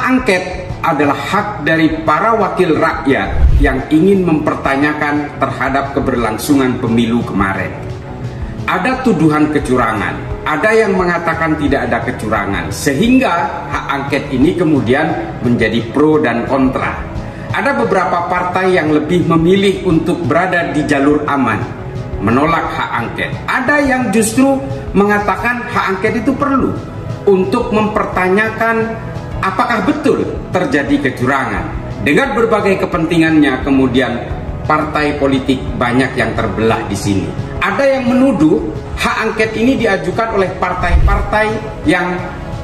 angket adalah hak dari para wakil rakyat yang ingin mempertanyakan terhadap keberlangsungan pemilu kemarin. Ada tuduhan kecurangan, ada yang mengatakan tidak ada kecurangan, sehingga hak angket ini kemudian menjadi pro dan kontra. Ada beberapa partai yang lebih memilih untuk berada di jalur aman, menolak hak angket. Ada yang justru mengatakan hak angket itu perlu untuk mempertanyakan apakah betul terjadi kecurangan. Dengan berbagai kepentingannya, kemudian partai politik banyak yang terbelah di sini. Ada yang menuduh hak angket ini diajukan oleh partai-partai yang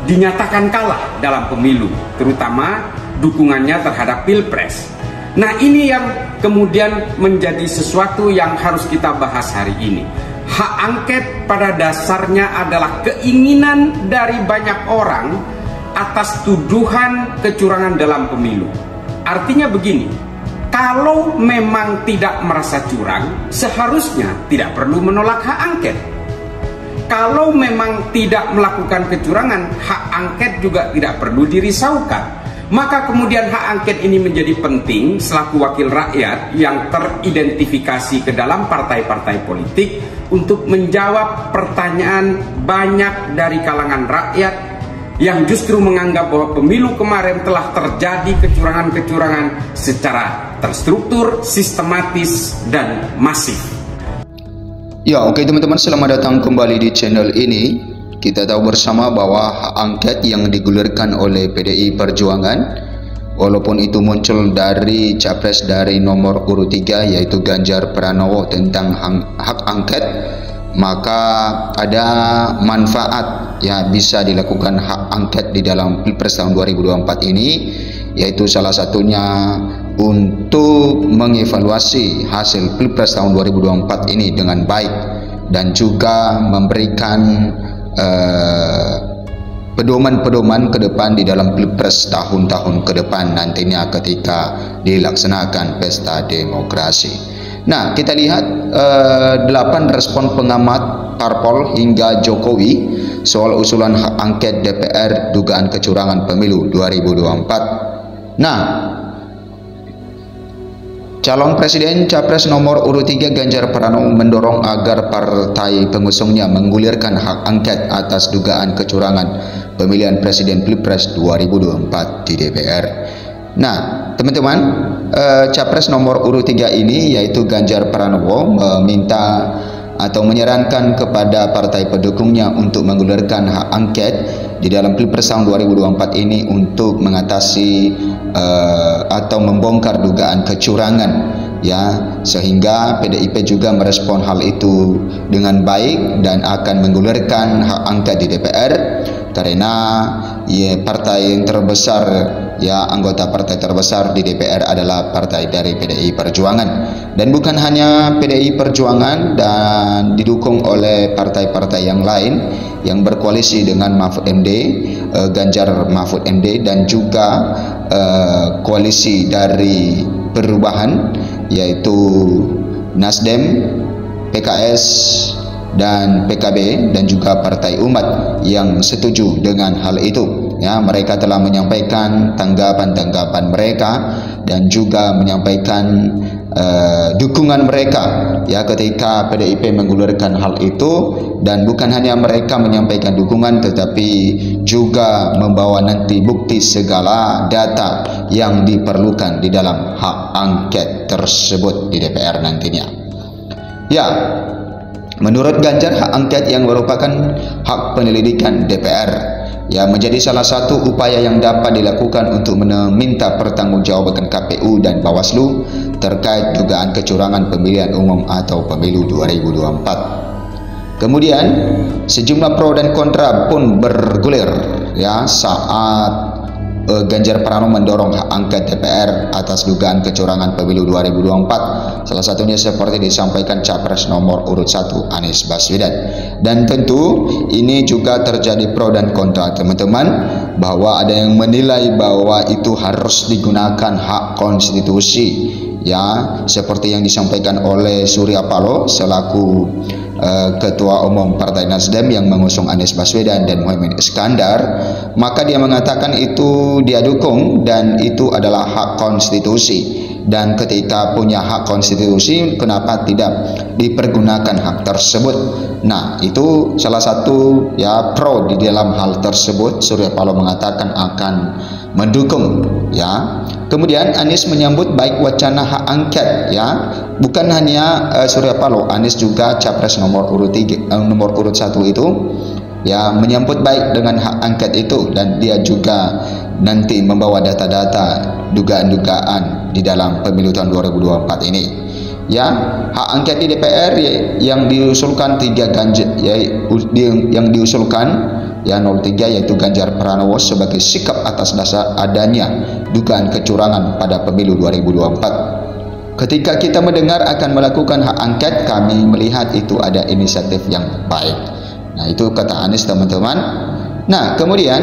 dinyatakan kalah dalam pemilu, terutama dukungannya terhadap Pilpres. Nah, ini yang kemudian menjadi sesuatu yang harus kita bahas hari ini. Hak angket pada dasarnya adalah keinginan dari banyak orang atas tuduhan kecurangan dalam pemilu. Artinya begini, kalau memang tidak merasa curang, seharusnya tidak perlu menolak hak angket. Kalau memang tidak melakukan kecurangan, hak angket juga tidak perlu dirisaukan. Maka kemudian hak angket ini menjadi penting selaku wakil rakyat yang teridentifikasi ke dalam partai-partai politik untuk menjawab pertanyaan banyak dari kalangan rakyat yang justru menganggap bahwa pemilu kemarin telah terjadi kecurangan-kecurangan secara terstruktur, sistematis, dan masif. Ya, oke teman-teman, selamat datang kembali di channel ini. Kita tahu bersama bahwa hak angket yang digulirkan oleh PDI Perjuangan, walaupun itu muncul dari capres dari nomor urut 3 yaitu Ganjar Pranowo tentang hak angket, maka ada manfaat ya bisa dilakukan hak angket di dalam Pilpres tahun 2024 ini, yaitu salah satunya untuk mengevaluasi hasil Pilpres tahun 2024 ini dengan baik dan juga memberikan pedoman-pedoman ke depan di dalam Pilpres tahun-tahun ke depan nantinya ketika dilaksanakan pesta demokrasi. Nah, kita lihat 8 respon pengamat parpol hingga Jokowi soal usulan hak angket DPR dugaan kecurangan pemilu 2024. Nah, calon presiden capres nomor urut 3 Ganjar Pranowo mendorong agar partai pengusungnya menggulirkan hak angket atas dugaan kecurangan pemilihan presiden Pilpres 2024 di DPR. Nah, teman-teman, capres nomor urut 3 ini yaitu Ganjar Pranowo meminta atau menyarankan kepada partai pendukungnya untuk menggulirkan hak angket di dalam Pilpres tahun 2024 ini untuk mengatasi atau membongkar dugaan kecurangan ya, sehingga PDIP juga merespon hal itu dengan baik dan akan menggulirkan hak angket di DPR karena ya, partai yang terbesar ya, anggota partai terbesar di DPR adalah partai dari PDI Perjuangan, dan bukan hanya PDI Perjuangan dan didukung oleh partai-partai yang lain yang berkoalisi dengan Mahfud MD, Ganjar Mahfud MD, dan juga koalisi dari perubahan yaitu Nasdem, PKS, dan PKB, dan juga Partai Umat yang setuju dengan hal itu. Ya, mereka telah menyampaikan tanggapan-tanggapan mereka dan juga menyampaikan dukungan mereka ya ketika PDIP menggulirkan hal itu, dan bukan hanya mereka menyampaikan dukungan tetapi juga membawa nanti bukti segala data yang diperlukan di dalam hak angket tersebut di DPR nantinya. Ya, menurut Ganjar, hak angket yang merupakan hak penyelidikan DPR ya menjadi salah satu upaya yang dapat dilakukan untuk meminta pertanggungjawaban KPU dan Bawaslu terkait dugaan kecurangan pemilihan umum atau pemilu 2024. Kemudian sejumlah pro dan kontra pun bergulir ya saat Ganjar Pranowo mendorong hak angket DPR atas dugaan kecurangan pemilu 2024. Salah satunya seperti disampaikan capres nomor urut 1 Anies Baswedan. Dan tentu ini juga terjadi pro dan kontra, teman-teman, bahwa ada yang menilai bahwa itu harus digunakan hak konstitusi ya, seperti yang disampaikan oleh Surya Paloh selaku Ketua Umum Partai Nasdem yang mengusung Anies Baswedan dan Muhaimin Iskandar, maka dia mengatakan itu dia dukung dan itu adalah hak konstitusi. Dan ketika punya hak konstitusi, kenapa tidak dipergunakan hak tersebut? Nah, itu salah satu ya pro di dalam hal tersebut. Surya Paloh mengatakan akan mendukung ya. Kemudian Anies menyambut baik wacana hak angket ya. Bukan hanya Surya Paloh, Anies juga capres nomor urut 1 itu ya menyambut baik dengan hak angket itu, dan dia juga nanti membawa data-data dugaan-dugaan di dalam pemilu tahun 2024 ini. Ya, hak angket di DPR yang diusulkan yang diusulkan ya 03 yaitu Ganjar Pranowo sebagai sikap atas dasar adanya dugaan kecurangan pada pemilu 2024. Ketika kita mendengar akan melakukan hak angket, kami melihat itu ada inisiatif yang baik. Nah, itu kata Anies, teman-teman. Nah, kemudian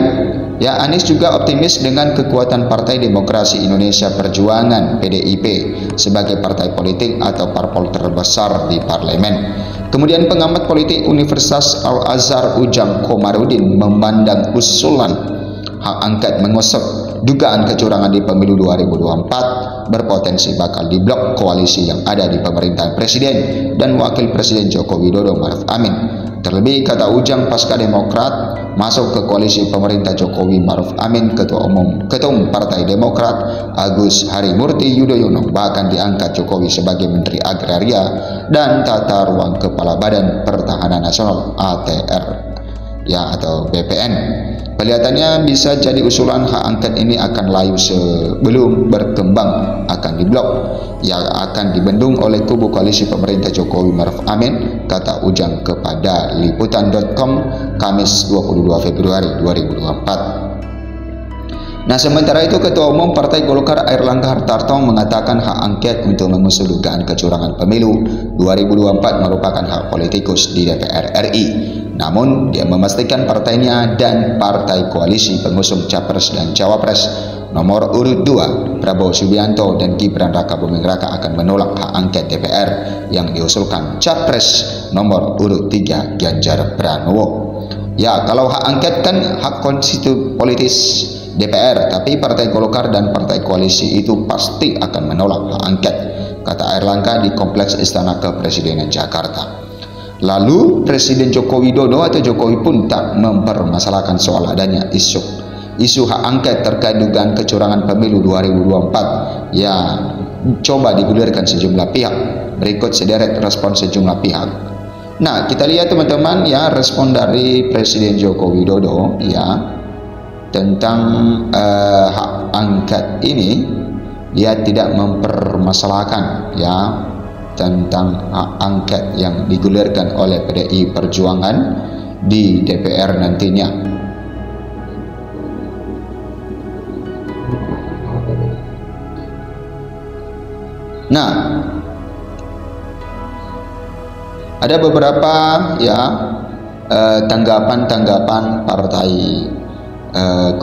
ya Anies juga optimis dengan kekuatan Partai Demokrasi Indonesia Perjuangan (PDIP) sebagai partai politik atau parpol terbesar di parlemen. Kemudian pengamat politik Universitas Al-Azhar Ujang Komarudin memandang usulan hak angket mengusut dugaan kecurangan di pemilu 2024 berpotensi bakal diblok koalisi yang ada di pemerintahan Presiden dan Wakil Presiden Joko Widodo Maruf Amin. Terlebih, kata Ujang, pasca Demokrat masuk ke koalisi pemerintah Jokowi Maruf Amin, Ketua Umum Partai Demokrat Agus Harimurti Yudhoyono bahkan diangkat Jokowi sebagai Menteri Agraria dan Tata Ruang Kepala Badan Pertahanan Nasional (ATR) ya atau BPN. Kelihatannya bisa jadi usulan hak angket ini akan layu sebelum berkembang, akan diblok, yang akan dibendung oleh kubu koalisi pemerintah Jokowi Maruf Amin, kata Ujang kepada liputan.com Kamis 22 Februari 2024. Nah, sementara itu Ketua Umum Partai Golkar Airlangga Hartarto mengatakan hak angket untuk mengusut dugaan kecurangan pemilu 2024 merupakan hak politikus di DPR RI. Namun, dia memastikan partainya dan partai koalisi pengusung Capres dan Cawapres nomor urut 2 Prabowo Subianto dan Gibran Rakabuming Raka akan menolak hak angket DPR yang diusulkan Capres nomor urut 3 Ganjar Pranowo. Ya, kalau hak angket kan hak konstitusi politis DPR, tapi Partai Golkar dan Partai Koalisi itu pasti akan menolak hak angket, kata Airlangga di Kompleks Istana Kepresidenan Jakarta. Lalu Presiden Joko Widodo atau Jokowi pun tak mempermasalahkan soal adanya isu hak angket terkait dugaan kecurangan pemilu 2024 yang coba digulirkan sejumlah pihak. Berikut sederet respon sejumlah pihak. Nah, kita lihat teman-teman ya respon dari Presiden Joko Widodo ya tentang hak angket ini. Dia tidak mempermasalahkan ya tentang hak angket yang digulirkan oleh PDI Perjuangan di DPR nantinya. Nah, ada beberapa ya tanggapan partai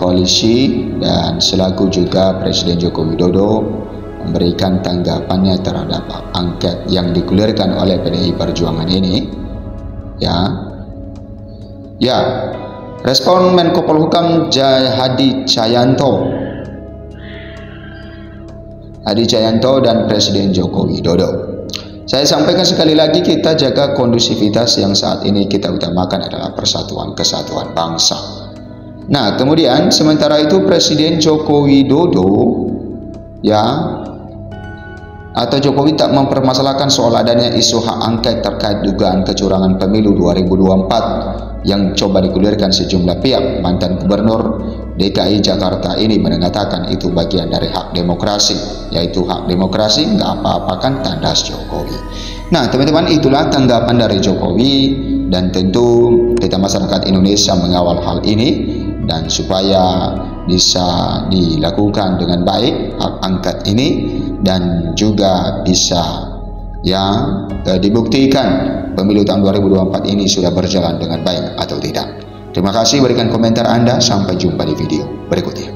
koalisi dan selaku juga Presiden Joko Widodo memberikan tanggapannya terhadap angket yang digulirkan oleh PDI Perjuangan ini. Ya, respon Menko Polhukam Hadi Cahyanto dan Presiden Joko Widodo. Saya sampaikan sekali lagi, kita jaga kondusivitas. Yang saat ini kita utamakan adalah persatuan kesatuan bangsa. Nah, kemudian sementara itu Presiden Joko Widodo ya atau Jokowi tak mempermasalahkan soal adanya isu hak angket terkait dugaan kecurangan pemilu 2024 yang coba digulirkan sejumlah pihak. Mantan Gubernur DKI Jakarta ini mengatakan itu bagian dari hak demokrasi, yaitu hak demokrasi nggak apa-apakan tandas Jokowi. Nah, teman-teman, itulah tanggapan dari Jokowi, dan tentu kita masyarakat Indonesia mengawal hal ini dan supaya bisa dilakukan dengan baik hak angket ini dan juga bisa ya dibuktikan pemilu tahun 2024 ini sudah berjalan dengan baik atau tidak. Terima kasih, berikan komentar Anda, sampai jumpa di video berikutnya.